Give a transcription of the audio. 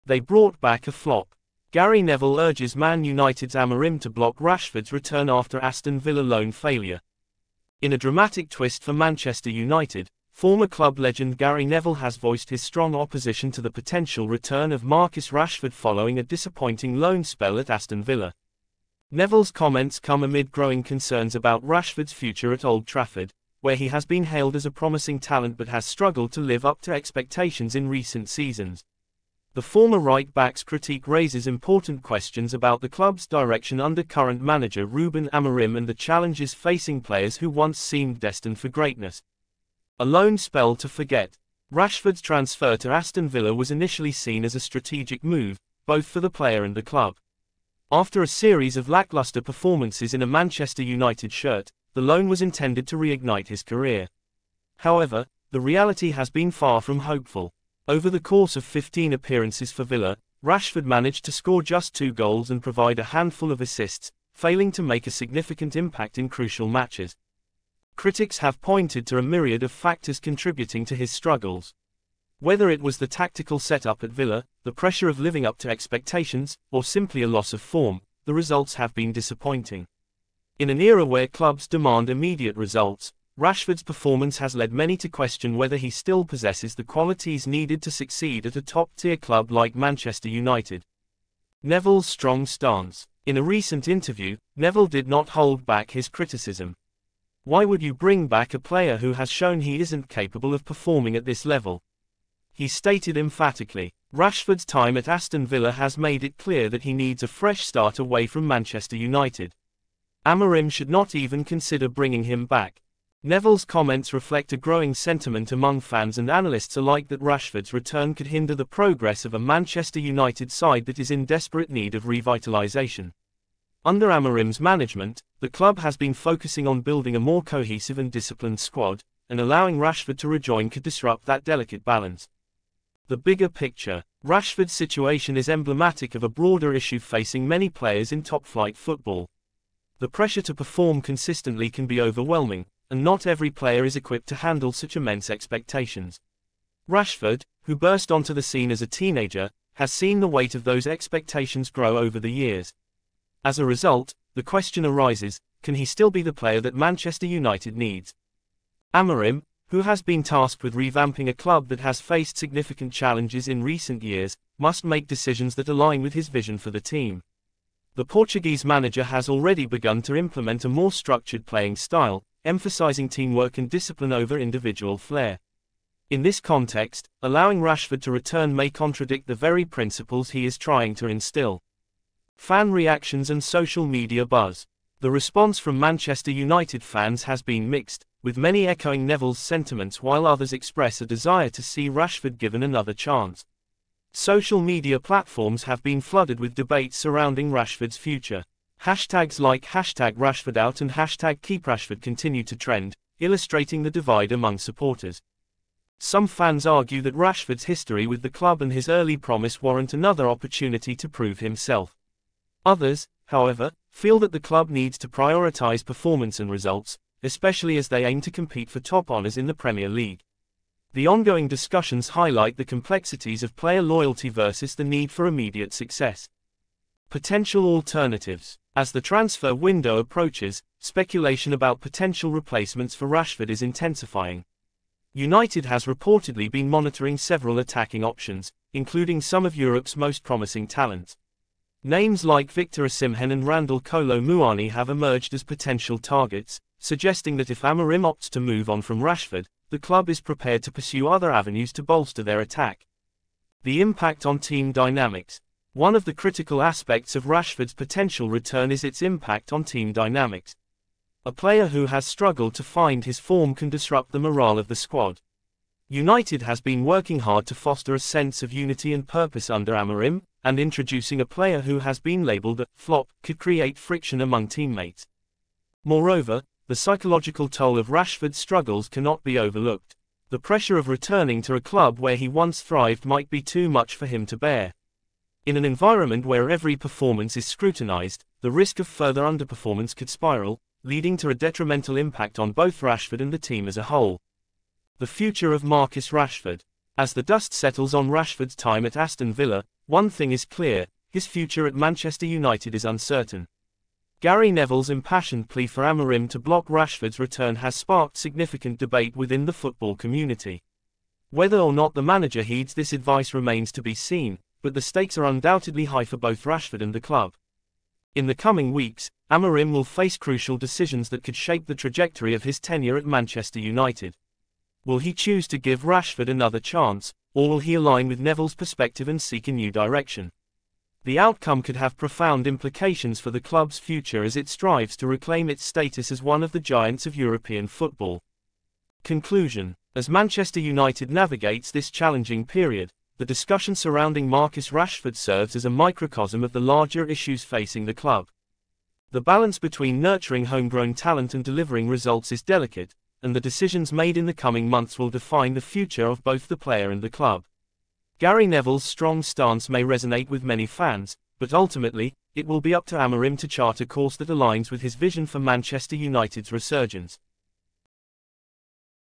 They brought back a flop. Gary Neville urges Man United's Amorim to block Rashford's return after Aston Villa loan failure. In a dramatic twist for Manchester United, former club legend Gary Neville has voiced his strong opposition to the potential return of Marcus Rashford following a disappointing loan spell at Aston Villa. Neville's comments come amid growing concerns about Rashford's future at Old Trafford, where he has been hailed as a promising talent but has struggled to live up to expectations in recent seasons. The former right-back's critique raises important questions about the club's direction under current manager Utd'S Amorim and the challenges facing players who once seemed destined for greatness. A loan spell to forget. Rashford's transfer to Aston Villa was initially seen as a strategic move, both for the player and the club. After a series of lackluster performances in a Manchester United shirt, the loan was intended to reignite his career. However, the reality has been far from hopeful. Over the course of 15 appearances for Villa, Rashford managed to score just 2 goals and provide a handful of assists, failing to make a significant impact in crucial matches. Critics have pointed to a myriad of factors contributing to his struggles. Whether it was the tactical setup at Villa, the pressure of living up to expectations, or simply a loss of form, the results have been disappointing. In an era where clubs demand immediate results, Rashford's performance has led many to question whether he still possesses the qualities needed to succeed at a top-tier club like Manchester United. Neville's strong stance. In a recent interview, Neville did not hold back his criticism. Why would you bring back a player who has shown he isn't capable of performing at this level? He stated emphatically, Rashford's time at Aston Villa has made it clear that he needs a fresh start away from Manchester United. Amorim should not even consider bringing him back. Neville's comments reflect a growing sentiment among fans and analysts alike that Rashford's return could hinder the progress of a Manchester United side that is in desperate need of revitalization. Under Amorim's management, the club has been focusing on building a more cohesive and disciplined squad, and allowing Rashford to rejoin could disrupt that delicate balance. The bigger picture. Rashford's situation is emblematic of a broader issue facing many players in top-flight football. The pressure to perform consistently can be overwhelming, and not every player is equipped to handle such immense expectations. Rashford, who burst onto the scene as a teenager, has seen the weight of those expectations grow over the years. As a result, the question arises, can he still be the player that Manchester United needs? Amorim, who has been tasked with revamping a club that has faced significant challenges in recent years, must make decisions that align with his vision for the team. The Portuguese manager has already begun to implement a more structured playing style, emphasizing teamwork and discipline over individual flair. In this context, allowing Rashford to return may contradict the very principles he is trying to instill. Fan reactions and social media buzz. The response from Manchester United fans has been mixed, with many echoing Neville's sentiments while others express a desire to see Rashford given another chance. Social media platforms have been flooded with debates surrounding Rashford's future. Hashtags like #RashfordOut and #KeepRashford continue to trend, illustrating the divide among supporters. Some fans argue that Rashford's history with the club and his early promise warrant another opportunity to prove himself. Others, however, feel that the club needs to prioritize performance and results, especially as they aim to compete for top honors in the Premier League. The ongoing discussions highlight the complexities of player loyalty versus the need for immediate success. Potential alternatives. As the transfer window approaches, speculation about potential replacements for Rashford is intensifying. United has reportedly been monitoring several attacking options, including some of Europe's most promising talent. Names like Victor Osimhen and Randal Kolo Muani have emerged as potential targets, suggesting that if Amorim opts to move on from Rashford, the club is prepared to pursue other avenues to bolster their attack. The impact on team dynamics. One of the critical aspects of Rashford's potential return is its impact on team dynamics. A player who has struggled to find his form can disrupt the morale of the squad. United has been working hard to foster a sense of unity and purpose under Amorim, and introducing a player who has been labelled a flop could create friction among teammates. Moreover, the psychological toll of Rashford's struggles cannot be overlooked. The pressure of returning to a club where he once thrived might be too much for him to bear. In an environment where every performance is scrutinized, the risk of further underperformance could spiral, leading to a detrimental impact on both Rashford and the team as a whole. The future of Marcus Rashford. As the dust settles on Rashford's time at Aston Villa, One thing is clear, his future at Manchester United is uncertain. Gary Neville's impassioned plea for Amorim to block Rashford's return has sparked significant debate within the football community. Whether or not the manager heeds this advice remains to be seen, but the stakes are undoubtedly high for both Rashford and the club. In the coming weeks, Amorim will face crucial decisions that could shape the trajectory of his tenure at Manchester United. Will he choose to give Rashford another chance, or will he align with Neville's perspective and seek a new direction? The outcome could have profound implications for the club's future as it strives to reclaim its status as one of the giants of European football. Conclusion: as Manchester United navigates this challenging period, the discussion surrounding Marcus Rashford serves as a microcosm of the larger issues facing the club. The balance between nurturing homegrown talent and delivering results is delicate, and the decisions made in the coming months will define the future of both the player and the club. Gary Neville's strong stance may resonate with many fans, but ultimately, it will be up to Amorim to chart a course that aligns with his vision for Manchester United's resurgence.